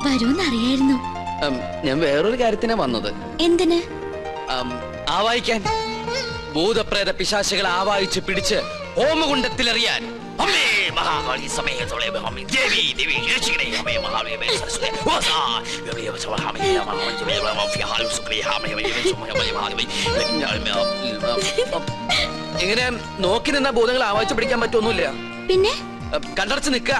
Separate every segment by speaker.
Speaker 1: വരൂന്നറിയായിരുന്നു.
Speaker 2: ഞാൻ വേറൊരു കാര്യത്തിനാ വന്നത്.
Speaker 1: എന്തിന്?
Speaker 2: ആവായിക്കാൻ. ഭൂതപ്രേത പിശാചുകളെ ആവാഹിച്ച് പിടിച്ച് ഹോമകുണ്ടത്തിലെറിയാൻ. അമ്മേ മഹാകാളി സമയത്തോളെ ദേവി ദേവി രക്ഷിക്കണേ. അമ്മേ മഹാകാളി സരസ്വതി ഓസാ ദേവി സവഹാമി മഹാമഞ്ജമേ മഹാഫിഹാലു സുക്രി ഹാമേ മഹാമി. എങ്ങനെ നോക്കി നിന്ന ഭൂതങ്ങളെ ആവാഹിച്ച് പിടിക്കാൻ പറ്റൊന്നുമില്ല.
Speaker 1: പിന്നെ
Speaker 2: കണ്ടടച്ച് നിക്ക.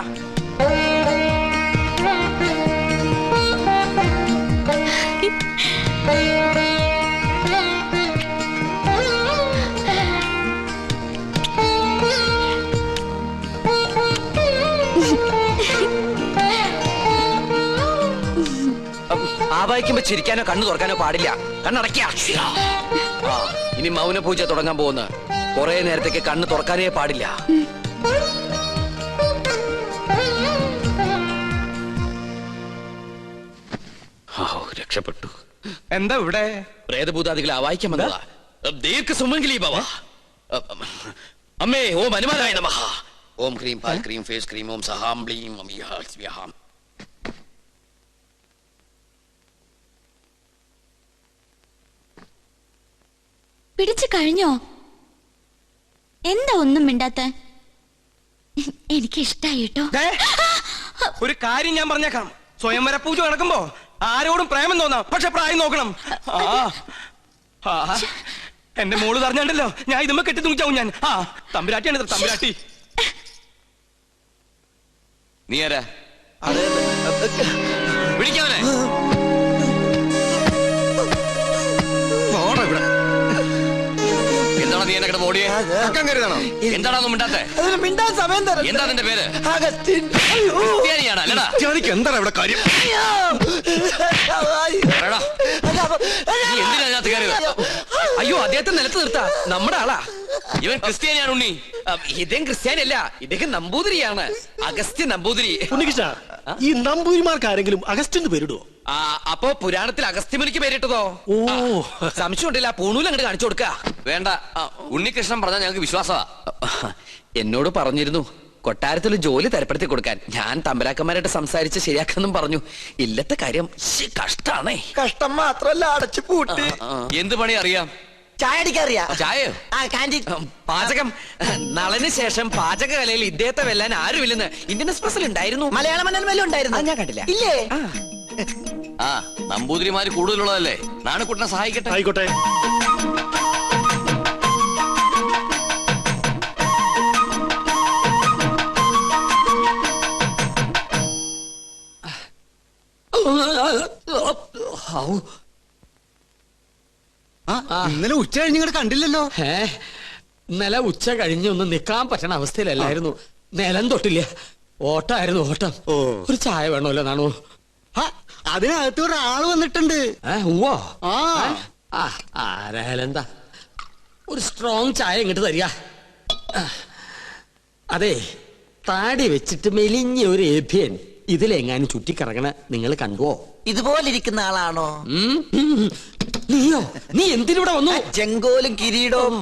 Speaker 2: ആവാഹിക്കുമ്പോ ചിരിക്കാനോ കണ്ണു തുറക്കാനോ പാടില്ല. കണ്ണടയ്ക്ക. ഇനി മൗന പൂജ തുടങ്ങാൻ പോകുന്ന കുറെ നേരത്തേക്ക് കണ്ണ് തുറക്കാനേ പാടില്ല. രക്ഷപ്പെട്ടു.
Speaker 3: എന്താ ഇവിടെ?
Speaker 2: പ്രേതഭൂതാദികളെ ആവാഹിക്കാൻ വന്നതാ. ദീർഘസുമംഗലി ഭവ. അമ്മേ ഓം ഹനുമാനായ നമഃ. ഓം ക്രീം പാൽ ക്രീം ഫേസ് ക്രീം ഓം സഹാം ബ്ലീം സ്വാഹാം.
Speaker 1: പിടിച്ചു കഴിഞ്ഞോ? എന്താ ഒന്നും മിണ്ടാത്ത? എനിക്ക് ഇഷ്ടായി കേട്ടോ.
Speaker 3: ഒരു കാര്യം ഞാൻ പറഞ്ഞേക്കാം. സ്വയംവര പൂജ നടക്കുമ്പോ ആരോടും പ്രേമം തോന്നാം, പക്ഷെ പ്രായം നോക്കണം. എന്റെ മോള് പറഞ്ഞല്ലോ, ഞാൻ ഇതുമ്മ കെട്ടി തൂങ്ങിച്ചാവും ഞാൻ. തമ്പുരാട്ടിയാണ് തമ്പുരാട്ടി.
Speaker 2: നീ ആരാ? വിളിക്കാവനെ. എന്താണ് നീ എന്നെ ഓടിയേ? എന്താണോ മിണ്ടാത്തെ? എന്താ നിന്റെ പേര്?
Speaker 3: എന്താണ് ഇവിടെ കാര്യം?
Speaker 2: എന്തിനകത്ത് കയറിയത്? അയ്യോ, അദ്ദേഹത്തെ നിലത്ത് നിർത്താ. നമ്മുടെ ആളാ. ഇവൻ ക്രിസ്ത്യാനിയാണ് ഉണ്ണി. ഇദ്ദേഹം ക്രിസ്ത്യാനിയല്ല, ഇദ്ദേഹം നമ്പൂതിരിയാണ്. അഗസ്ത്യ നമ്പൂതിരി.
Speaker 4: ഈ നമ്പൂതിരിമാർക്ക് ആരെങ്കിലും അഗസ്റ്റിന് പേരിടുവോ?
Speaker 2: അപ്പോ പുരാണത്തിൽ അഗസ്ത്യമുനിക്ക് പേരിട്ടതോ? സംശയം ഉണ്ടല്ല. പൂണൂൽ അങ്ങോട്ട് കാണിച്ചു കൊടുക്ക. വേണ്ട, ഉണ്ണികൃഷ്ണൻ പറഞ്ഞാൽ ഞങ്ങൾക്ക് വിശ്വാസമാ. എന്നോട് പറഞ്ഞിരുന്നു കൊട്ടാരത്തിൽ ജോലി തരപ്പെടുത്തി കൊടുക്കാൻ. ഞാൻ തമ്പരാക്കന്മാരായിട്ട് സംസാരിച്ച് ശരിയാക്കാന്നും പറഞ്ഞു. ഇല്ലത്തെ കാര്യം കഷ്ടാണേ.
Speaker 5: കഷ്ടം മാത്രല്ല, അടച്ചു പൂട്ടി.
Speaker 2: എന്ത് പണി അറിയാം?
Speaker 5: ചായ അടിക്കാറിയാ?
Speaker 2: ചായയോ? പാചകം. നളന് ശേഷം പാചക കലയിൽ ഇദ്ദേഹത്തെ വെല്ലാൻ ആരുമില്ലെന്ന് ഇന്ത്യൻ എക്സ്പ്രസിൽ ഉണ്ടായിരുന്നു.
Speaker 5: മലയാള മനോരമയിലും ഉണ്ടായിരുന്നു.
Speaker 2: ഞാൻ കണ്ടില്ല.
Speaker 5: ഇല്ലേ?
Speaker 2: നമ്പൂതിരിമാര് കൂടുതലുള്ളതല്ലേ. നാണുക്കുട്ടനെ സഹായിക്കട്ടെ.
Speaker 4: ആയിക്കോട്ടെ.
Speaker 6: ഇന്നലെ ഉച്ച കഴിഞ്ഞ് കണ്ടില്ലല്ലോ.
Speaker 7: ഇന്നലെ ഉച്ച കഴിഞ്ഞ് ഒന്ന് നിക്കാൻ പറ്റണ അവസ്ഥയിലല്ലായിരുന്നു. നിലം തൊട്ടില്ല. ഓട്ടായിരുന്നു ഓട്ടം. ഒരു ചായ വേണമല്ലോ നാണു?
Speaker 6: അതിനകത്ത് ഒരാള് വന്നിട്ടുണ്ട്.
Speaker 7: ആരായാലും എന്താ, ഒരു സ്ട്രോങ് ചായ ഇങ്ങോട്ട് തരിക. അതെ, താടി വെച്ചിട്ട് മെലിഞ്ഞ ഒരു ഏഭ്യൻ ഇതിലെങ്ങാനും ചുറ്റിക്കറങ്ങണ നിങ്ങൾ കണ്ടുവോ?
Speaker 5: ഇതുപോലിരിക്കുന്ന ആളാണോ?
Speaker 7: നീയോ? നീ എന്തിനൂടെ വന്നു?
Speaker 5: ചെങ്കോലും കിരീടവും.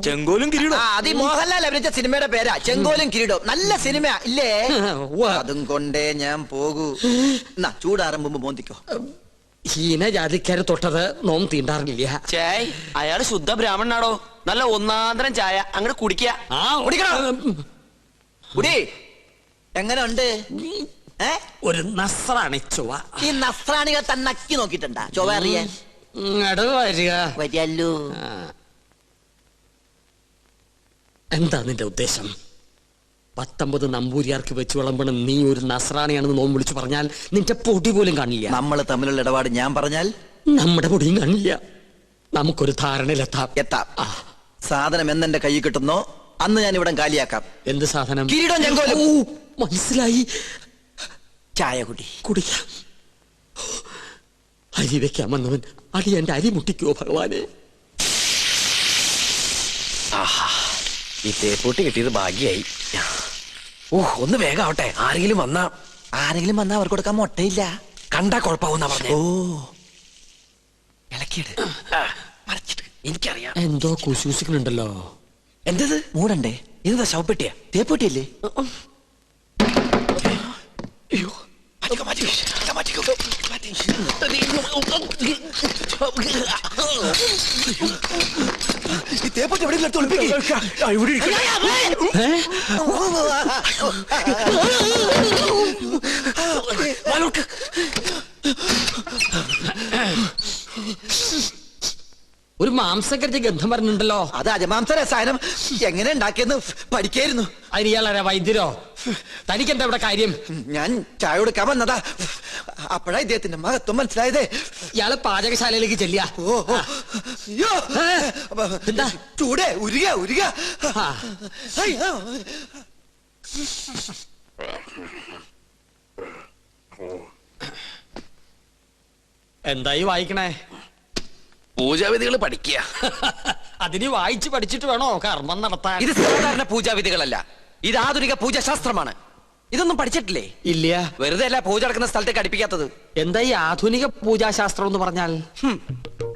Speaker 3: ചെങ്കോലും കിരീടവും
Speaker 5: അത് മോഹൻലാൽ അഭിനയിച്ച സിനിമയുടെ പേരാ, ചെങ്കോലും കിരീടവും. നല്ല സിനിമ ഇല്ലേ? അതും കൊണ്ടേ ഞാൻ പോകൂ. ചൂടാറുമ്പോ മോന്തിക്കോ.
Speaker 7: ഹീനജാതിക്കാര് തൊട്ടത് നോം തീണ്ടാറില്ല.
Speaker 5: ചായ്, അയാള് ശുദ്ധ ബ്രാഹ്മണനാടോ. നല്ല ഒന്നാന്തരം ചായ അങ്ങോട്ട് കുടിക്കുക. കുടി. എങ്ങനെ ഉണ്ട്?
Speaker 7: ഒരു നസ്രാണി ചൊവ്വ.
Speaker 5: ഈ നസ്രാണികൾ തന്നെ നക്കി നോക്കിട്ടുണ്ടാ ചൊവ്വ അറിയാൻ?
Speaker 7: വരികല്ലോ. എന്താ നിന്റെ ഉദ്ദേശം? 19 നമ്പൂരിയാർക്ക് വെച്ച് വിളമ്പണം നീ ഒരു നസ്രാണിയാണെന്ന് നോം വിളിച്ചു പറഞ്ഞാൽ നിന്റെ പൊടി പോലും കാണില്ല.
Speaker 5: നമ്മൾ തമ്മിലുള്ള ഇടപാട് ഞാൻ പറഞ്ഞാൽ
Speaker 7: നമ്മുടെ പൊടിയും കാണില്ല. നമുക്കൊരു ധാരണയിലെത്താം.
Speaker 5: സാധനം എന്നെന്റെ കൈ കിട്ടുന്നോ അന്ന് ഞാൻ ഇവിടെ കാലിയാക്കാം.
Speaker 7: എന്ത് സാധനം?
Speaker 5: കിരീടം ചെങ്കോലും.
Speaker 7: മനസ്സിലായി.
Speaker 5: ചായ
Speaker 7: കുടിക്കാം. അരി വെക്കാമെന്നവൻ അടി എന്റെ അരി മുട്ടിക്കോ ഭഗവാനെ.
Speaker 2: ഈ തേപ്പൂട്ടി കിട്ടിയത് ഭാഗ്യായി. ഒന്ന് വേഗം ആവട്ടെ. ആരെങ്കിലും വന്നാ
Speaker 5: അവർക്ക് കൊടുക്കാൻ മുട്ടയില്ല.
Speaker 2: കണ്ടാ കുഴപ്പമാവുന്ന പറഞ്ഞു. ഇളക്കിയിട്ട് മറിച്ചിട്ട്. എനിക്കറിയാം
Speaker 7: എന്തോ കുശൂസിക്കുന്നുണ്ടല്ലോ.
Speaker 2: എന്തത്?
Speaker 5: മൂടണ്ടേ?
Speaker 2: ഇതാ ശവപ്പെട്ടിയാ?
Speaker 5: തേപ്പൂട്ടിയല്ലേ? ഈ തേപ്പൊട്ടി എവിടെയെങ്കിലും എടുത്ത് ഒളിപ്പിക്ക്.
Speaker 4: ഇവിടെ ഇരിക്കട്ടെ.
Speaker 7: ഒരു മാംസക്കരച്ച് ഗന്ധം പറഞ്ഞിട്ടുണ്ടല്ലോ.
Speaker 5: അത് അജമാംസ രസായനം എങ്ങനെ ഉണ്ടാക്കിയെന്ന് പഠിക്കായിരുന്നു.
Speaker 7: അതിന് ഇയാളാരാ വൈദ്യരോ? തനിക്കെന്താ ഇവിടെ കാര്യം?
Speaker 5: ഞാൻ ചായ കൊടുക്കാൻ വന്നതാ. അപ്പോഴാ ഇദ്ദേഹത്തിന്റെ മഹത്വം മനസ്സിലായതേ.
Speaker 7: ഇയാള് പാചകശാലയിലേക്ക് ചെല്ലിയ.
Speaker 5: ഓ ഓ. അയ്യോ.
Speaker 7: എന്താ?
Speaker 5: ചൂടേ ഉരുക.
Speaker 7: ആ.
Speaker 5: അയ്യോ.
Speaker 7: എന്തായി വായിക്കണേ?
Speaker 2: പൂജാവിധികൾ പഠിക്കുക.
Speaker 7: അതിന് വായിച്ച് പഠിച്ചിട്ട് വേണോ കർമ്മം നടത്താൻ?
Speaker 2: ഇത് സാധാരണ പൂജാവിധികളല്ല, ഇത് ആധുനിക പൂജാശാസ്ത്രമാണ്. ഇതൊന്നും പഠിച്ചിട്ടില്ലേ?
Speaker 7: ഇല്ല.
Speaker 2: വെറുതെ അല്ല പൂജ നടക്കുന്ന സ്ഥലത്തേക്ക് അടുപ്പിക്കാത്തത്.
Speaker 7: എന്താ ഈ ആധുനിക പൂജാശാസ്ത്രം എന്ന് പറഞ്ഞാൽ?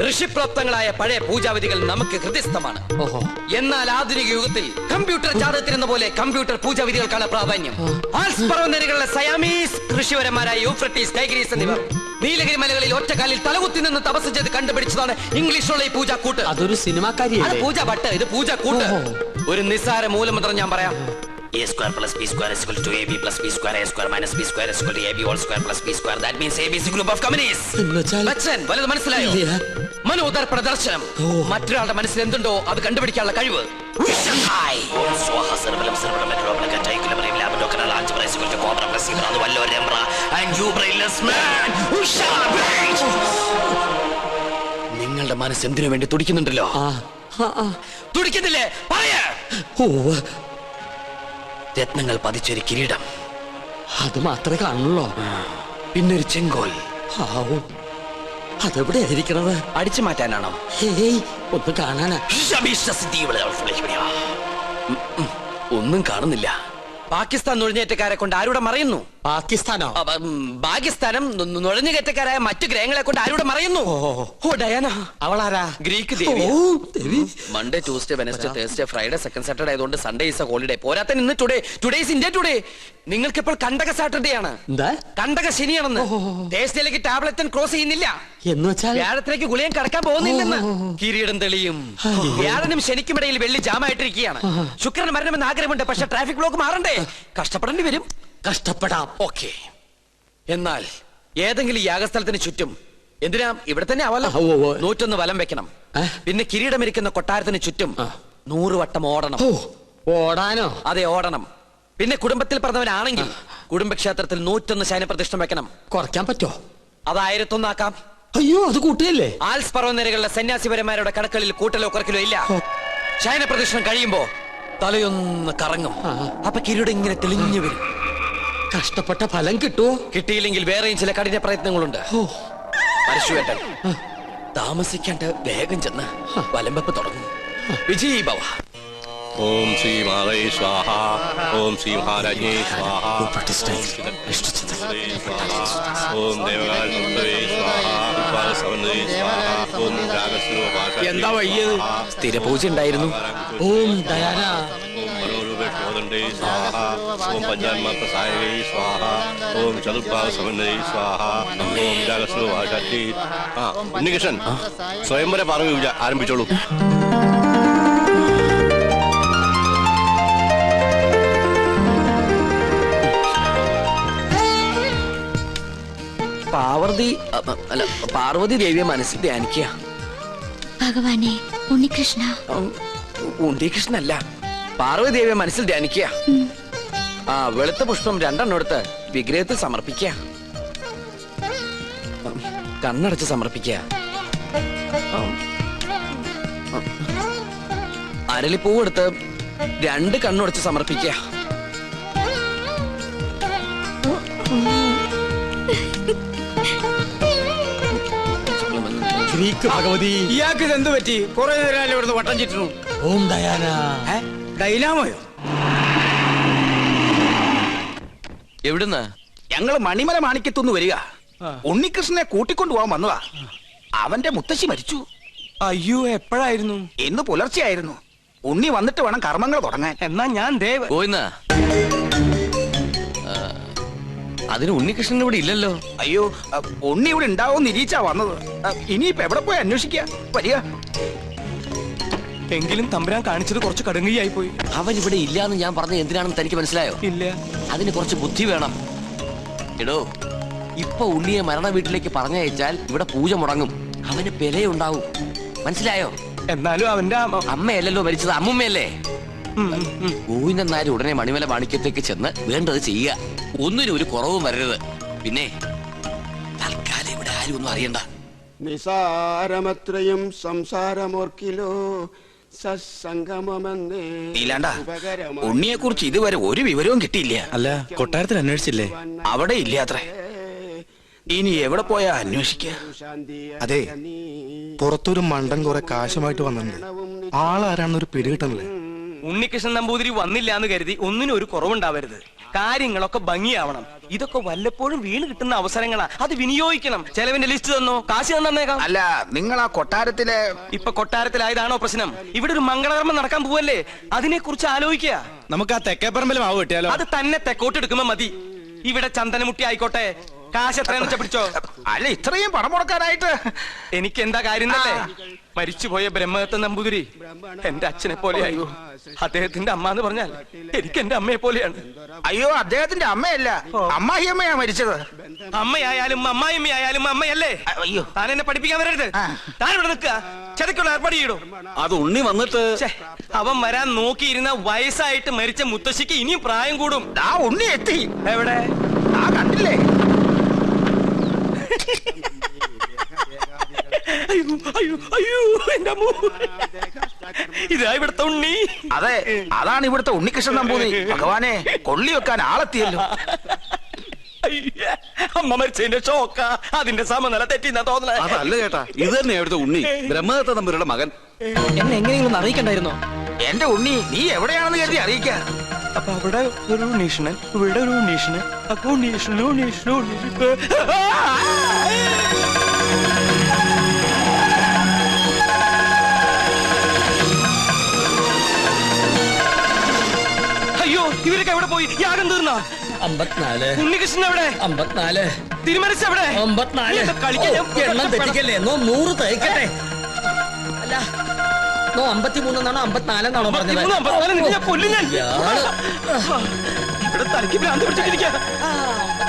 Speaker 2: ഋഷിപ്രോക്തങ്ങളായ പഴയ പൂജാവിധികൾ നമുക്ക് ഹൃദയസ്ഥമാണ്.
Speaker 7: ഓഹോ.
Speaker 2: എന്നാൽ ആധുനിക യുഗത്തിൽ കമ്പ്യൂട്ടർ ജാതകത്തിനെന്ന പോലെ കമ്പ്യൂട്ടർ പൂജാവിധികൾക്കാണ് പ്രാധാന്യം. ആൽസ് പർവ്വതനിരകളിലെ സയാമീസ് ഋഷിവരന്മാരായ യൂഫ്രട്ടീസ്, ടൈഗ്രീസ് എന്നിവർ നീലഗിരി മലകളിൽ ഒറ്റക്കാലിൽ തലകുത്തി നിന്ന് തപസ് ചെയ്ത് കണ്ടുപിടിച്ചതാണ് ഇംഗ്ലീഷിലുള്ള ഈ പൂജാക്കൂട്ട്.
Speaker 7: അതൊരു സിനിമാക്കാരിയല്ലേ?
Speaker 2: അത് പൂജ ഭട്ട്, ഇത് പൂജാക്കൂട്ട്. ഒരു നിസ്സാര മൂലമന്ത്രം ഞാൻ പറയാം.
Speaker 8: A square plus b square is equal to ab plus b square, a square minus b square is equal to ab all square plus b square. That means ab is a group of companies.
Speaker 2: Bachchan, വലുത് മനസ്സിലായോ? മനോദർപ്പണ ദർശനം. മറ്റൊരാളുടെ മനസ്സിൽ എന്തുണ്ടോ അത് കണ്ടുപിടിക്കാനുള്ള കഴിവ്.
Speaker 8: Om swaha cerebellum cerebellum metropolitan equilibrium laboratory launch price equal to cobra plus zebra the valor embra and you brainless man who shall break.
Speaker 2: നിങ്ങളുടെ മനസ്സ് എന്തിനു വേണ്ടി തുടിക്കുന്നുണ്ടല്ലോ? തുടിക്കുന്നില്ലേ? പറയേ. രത്നങ്ങൾ പതിച്ചൊരു കിരീടം,
Speaker 7: അത് മാത്രമേ കാണുള്ളൂ.
Speaker 2: പിന്നൊരു ചെങ്കോൽ.
Speaker 7: അതെവിടെയായിരിക്കണത്?
Speaker 2: അടിച്ചു മാറ്റാനാണോ?
Speaker 7: ഹേയ്, ഒന്ന് കാണാനാ.
Speaker 2: ഒന്നും കാണുന്നില്ല. പാകിസ്ഥാൻ നുഴഞ്ഞേറ്റക്കാരെ കൊണ്ട് ആരുടെ മറയുന്നു?
Speaker 7: പാകിസ്ഥാനോ?
Speaker 2: പാകിസ്ഥാനം നുഴഞ്ഞുകയറ്റക്കാരായ മറ്റു ഗ്രഹങ്ങളെ കൊണ്ട് ആരുടെ മറയുന്നു? ഓ ഡയാന.
Speaker 7: അവളാരാ?
Speaker 2: ഗ്രീക്ക് ദേവി.
Speaker 7: ദേവി.
Speaker 2: Monday, Tuesday, Wednesday, Thursday, Friday, second Saturday ആയതുകൊണ്ട് സൺഡേ ഈസ് എ ഹോളിഡേ. പോരാത്ത ഇന്ന് ടുഡേ ഈസ് ഇന്ത്യ ടുഡേ. നിങ്ങൾക്ക് ഇപ്പോൾ കണ്ടക സാറ്റർഡേ ആണ്.
Speaker 7: എന്താ?
Speaker 2: കണ്ടക ശനിയാണെന്ന്. തേഴ്സ്ഡേയിലേക്ക് ടാബ്ലറ്റ് ക്രോസ് ചെയ്യുന്നില്ല.
Speaker 7: എന്ന് വെച്ചാൽ
Speaker 2: വ്യാഴത്തിലേക്ക് ഗുളിയം കടക്കാൻ പോകുന്നില്ലെന്ന്. കിരീടം തെളിയും. വ്യാഴനും ശനിക്കുമിടയിൽ വെള്ളി ജാമായിട്ടിരിക്കുകയാണ്. ശുക്രന് മരണമെന്ന് ആഗ്രഹമുണ്ട്, പക്ഷെ ട്രാഫിക് ബ്ലോക്ക് മാറണ്ടേ? കഷ്ടപ്പെടേണ്ടി വരും.
Speaker 7: കഷ്ടപ്പെടാം.
Speaker 2: ഓക്കെ. എന്നാൽ ഏതെങ്കിലും യാഗസ്ഥലത്തിന് ചുറ്റും, എന്തിനാ ഇവിടെ തന്നെ ആവല്ലോ, 101 വലം വെക്കണം. പിന്നെ കിരീടമിരിക്കുന്ന കൊട്ടാരത്തിന് ചുറ്റും 100 വട്ടം ഓടണം.
Speaker 7: ഓടാനോ?
Speaker 2: അതെ, ഓടണം. പിന്നെ കുടുംബത്തിൽ പറഞ്ഞവനാണെങ്കിൽ കുടുംബക്ഷേത്രത്തിൽ 101 ശയനപ്രതിഷ്ഠം വെക്കണം.
Speaker 7: കുറയ്ക്കാൻ പറ്റോ?
Speaker 2: അത് 1001 ആക്കാം.
Speaker 7: അയ്യോ, അത് കൂട്ടിയല്ലേ?
Speaker 2: ആൽസ് പർവ്വതനിരകളിലെ സന്യാസിപരന്മാരുടെ കണക്കളിൽ കൂട്ടലോ കുറക്കലോ ഇല്ല. ശയനപ്രതിഷ്ഠം കഴിയുമ്പോ തലയൊന്ന് കറങ്ങും. അപ്പൊ കിരീടം ഇങ്ങനെ തെളിഞ്ഞു വരും.
Speaker 7: കഷ്ടപ്പെട്ട ഫലം കിട്ടുവോ?
Speaker 2: കിട്ടിയില്ലെങ്കിൽ വേറെയും ചില കഠിന പ്രയത്നങ്ങളുണ്ട്. പരശുവേട്ടൻ താമസിക്കാണ്ട് വേഗം ചെന്ന് വലംവെപ്പ് തുടങ്ങും. വിജയ് ഭവ.
Speaker 9: ഓം ശ്രീ മാതേ സ്വാഹ. ഓം ശ്രീ മഹാരാജേ സ്വാഹ. ഓം ദേവകാലേ സ്വാഹ. ഓം
Speaker 2: എന്താ വയ്യത്? സ്ഥിരപൂജ ഉണ്ടായിരുന്നു.
Speaker 7: ഓം ഡയാന.
Speaker 9: ഓം മനോരൂപേ കോദണ്ഡേ സ്വാഹ. ഓം പഞ്ചാന്മാത്രസായകേ സ്വാഹ. ഓം ചതുർഭാഗ സമന്വയേ സ്വാഹ. ഓം രാഗസ്വ വാചാട്ടി. ഉണ്ണികൃഷ്ണൻ, സ്വയംവര പാർവ്വ പൂജ ആരംഭിച്ചോളൂ.
Speaker 2: പാർവതി ദേവിയെ മനസ്സിൽ ധ്യാനിക്കുക.
Speaker 1: ഭഗവാനെ, ഉണ്ണികൃഷ്ണ.
Speaker 2: ഉണ്ണികൃഷ്ണല്ല, പാർവതി ദേവിയെ മനസ്സിൽ ധ്യാനിക്കുക. വെളുത്ത പുഷ്പം 2 എടുത്ത് വിഗ്രഹത്തിൽ സമർപ്പിക്കുക. കണ്ണടച്ച് സമർപ്പിക്കുക. അരളിപ്പൂവ് എടുത്ത് 2 കണ്ണുടച്ച് സമർപ്പിക്കുക.
Speaker 7: ഗ്രീക്ക് ഭഗവതി.
Speaker 3: ഇയാൾക്ക് ഇതെന്ത് പറ്റി? കുറെ നേരം ഇവിടുന്ന് വട്ടം ചുറ്റുന്നു.
Speaker 7: ഓം ഡയാന.
Speaker 3: ഡൈനാമോയോ?
Speaker 2: എവിടുന്ന്?
Speaker 10: ഞങ്ങള് മണിമല മാണിക്കത്തുനിന്ന് വരിക. ഉണ്ണികൃഷ്ണനെ കൂട്ടിക്കൊണ്ടുപോകാൻ വന്നതാ. അവന്റെ മുത്തശ്ശി മരിച്ചു.
Speaker 3: അയ്യോ, എപ്പോഴായിരുന്നു?
Speaker 10: ഇന്ന് പുലർച്ചെയായിരുന്നു. ഉണ്ണി വന്നിട്ട് വേണം കർമ്മങ്ങൾ തുടങ്ങാൻ.
Speaker 3: എന്നാ ഞാൻ ദേവ്.
Speaker 2: പോയിന്ന് അതിന് ഉണ്ണികൃഷ്ണൻ ഇവിടെ ഇല്ലല്ലോ.
Speaker 10: അയ്യോ ഉണ്ണി ഇവിടെ ഉണ്ടാവും നിരീച്ചാ വന്നത്. ഇനിയിപ്പോ എവിടെ പോയി അന്വേഷിക്കുക? വരിക.
Speaker 3: എങ്കിലും തമ്പുരാൻ കാണിച്ചത് കുറച്ച് കടുങ്കയായി പോയി.
Speaker 2: അവൻ ഇവിടെ ഇല്ലാന്ന് ഞാൻ പറഞ്ഞത് എന്തിനാണെന്ന് തനിക്ക് മനസ്സിലായോ?
Speaker 3: ഇല്ല.
Speaker 2: അതിന് കുറച്ച് ബുദ്ധി വേണം. എടോ, ഇപ്പൊ ഉണ്ണിയെ മരണ വീട്ടിലേക്ക് പറഞ്ഞയച്ചാൽ ഇവിടെ പൂജ മുടങ്ങും, അവന് പെലയുണ്ടാവും. മനസ്സിലായോ?
Speaker 3: എന്നാലും അവന്റെ
Speaker 2: അമ്മയല്ലല്ലോ മരിച്ചത്, അമ്മുമ്മയല്ലേ? ഗോവിന്ദൻ നായർ ഉടനെ മണിമല മാണിക്യത്തേക്ക് ചെന്ന് വേണ്ടത് ചെയ്യുക. ഒന്നിനും ഒരു കുറവും വരരുത്. പിന്നെ തൽക്കാലം ഇവിടെ ആരും ഒന്നും അറിയണ്ട.
Speaker 11: നിസാരമത്രയും സംസാരമോർക്കിലോ
Speaker 10: നീലാണ്ട, ഉണ്ണിയെ കുറിച്ച് ഇതുവരെ ഒരു വിവരവും കിട്ടിയില്ല.
Speaker 3: അല്ല, കൊട്ടാരത്തിൽ അന്വേഷിച്ചില്ലേ?
Speaker 10: അവിടെ ഇല്ല അത്രേ. ഇനി എവിടെ പോയാ അന്വേഷിക്ക?
Speaker 4: അതെ, പുറത്തൊരു മണ്ടൻ കുറെ കാശുമായിട്ട് വന്നിട്ടുണ്ട്. ആളാരാണെന്നൊരു പിടികിട്ടണല്ലേ.
Speaker 3: ഉണ്ണികൃഷ്ണൻ നമ്പൂതിരി വന്നില്ല എന്ന് കരുതി ഒന്നിനും ഒരു കുറവുണ്ടാവരുത്. കാര്യങ്ങളൊക്കെ ഭംഗിയാവണം. ഇതൊക്കെ വല്ലപ്പോഴും വീണ് കിട്ടുന്ന അവസരങ്ങളാ, അത് വിനിയോഗിക്കണം. ചെലവിന്റെ ലിസ്റ്റ് തന്നോ, കാശ് തന്നേക്കാം.
Speaker 10: അല്ല, നിങ്ങൾ ആ കൊട്ടാരത്തിലെ
Speaker 3: ഇപ്പൊ കൊട്ടാരത്തിലായതാണോ പ്രശ്നം? ഇവിടെ ഒരു മംഗളകർമ്മം നടക്കാൻ പോവല്ലേ, അതിനെ കുറിച്ച് ആലോചിക്കുക.
Speaker 4: നമുക്ക് ആ തെക്കേപ്പറമ്പിൽ മാവ് കിട്ടിയാലോ?
Speaker 3: അത് തന്നെ തെക്കോട്ട് എടുക്കുമ്പോ മതി. ഇവിടെ ചന്ദനമുട്ടി ആയിക്കോട്ടെ. കാശ് എത്രയെന്ന് വെച്ചാ പിടിച്ചോ.
Speaker 10: അല്ല, ഇത്രയും പണം മുടക്കാനായിട്ട്
Speaker 3: എനിക്ക് എന്താ കാര്യം തന്നെ? മരിച്ചുപോയ ബ്രഹ്മദത്ത നമ്പൂതിരി എന്റെ അച്ഛനെ പോലെയായി. അദ്ദേഹത്തിന്റെ അമ്മ എന്ന് പറഞ്ഞാൽ എനിക്ക് എന്റെ അമ്മയെ പോലെയാണ്.
Speaker 10: അയ്യോ, അദ്ദേഹത്തിന്റെ അമ്മയല്ല, അമ്മായിയമ്മയാ മരിച്ചത്.
Speaker 3: അമ്മയായാലും അമ്മായിയമ്മയായാലും അമ്മയല്ലേ?
Speaker 10: അയ്യോ,
Speaker 3: താൻ എന്നെ പഠിപ്പിക്കാൻ വരരുത്. താൻ ഇവിടെ നിൽക്കുക, ചതയ്ക്കുള്ള ഏർപ്പാട് ചെയ്യടോ.
Speaker 9: അത് ഉണ്ണി വന്നിട്ട്
Speaker 3: അവൻ വരാൻ നോക്കിയിരുന്ന വയസ്സായിട്ട് മരിച്ച മുത്തശ്ശിക്ക് ഇനിയും പ്രായം കൂടും.
Speaker 10: ആ ഉണ്ണി എത്തി.
Speaker 3: എവിടെ?
Speaker 10: ആ കണ്ടില്ലേ?
Speaker 3: അയ്യോ അയ്യോ അയ്യോ, എന്റെ അമ്മോ. ഇതാ ഇവിടുത്തെ ഉണ്ണി.
Speaker 10: അതെ, അതാണ് ഇവിടുത്തെ ഉണ്ണികൃഷ്ണൻ നമ്പൂതിരി. ഭഗവാനെ, കൊള്ളി വെക്കാൻ ആളെത്തിയല്ലോ.
Speaker 3: അമ്മ മരിച്ചതിന്റെ ഷോക്ക, അതിന്റെ സമനില തെറ്റിന്നാ തോന്നണേ.
Speaker 9: അതല്ല ചേട്ടാ, ഇത് തന്നെ ഇവിടുത്തെ ഉണ്ണി, ബ്രഹ്മദത്ത നമ്പൂതിരിയുടെ മകൻ.
Speaker 3: എന്നെ എങ്ങനെയെങ്കിലും അറിയിക്കണ്ടായിരുന്നോ?
Speaker 10: എന്റെ ഉണ്ണി, നീ എവിടെയാണെന്ന് കരുതി അറിയിക്ക.
Speaker 3: അപ്പൊ അവിടെ ഒരു ഉണ്ണീഷണൻ, ഇവിടെ ഒരു ഉണ്ണീഷണൻ, അപ്പൊ ഉണ്ണീഷണൻ ഉണ്ണീഷണൻ ഉണ്ണീഷണൻ. അയ്യോ, ഇവരൊക്കെ എവിടെ പോയി? യാഗം തീർന്നാ?
Speaker 7: 54.
Speaker 3: ഉണ്ണികൃഷ്ണൻ എവിടെ?
Speaker 7: 54.
Speaker 3: തിരുമനസ് എവിടെ?
Speaker 7: 54.
Speaker 3: കളിക്കാൻ
Speaker 7: എണ്ണം തെറ്റിക്കല്ലേ? 100 തയ്ക്കട്ടെ. അല്ല, 53 എന്നാണോ 54 എന്നാണോ പറഞ്ഞത്?
Speaker 3: കൊല്ലും ഞാൻ. ഇവിടെ തലയ്ക്ക് ഭ്രാന്ത് പിടിച്ചിട്ടിരിക്കുക.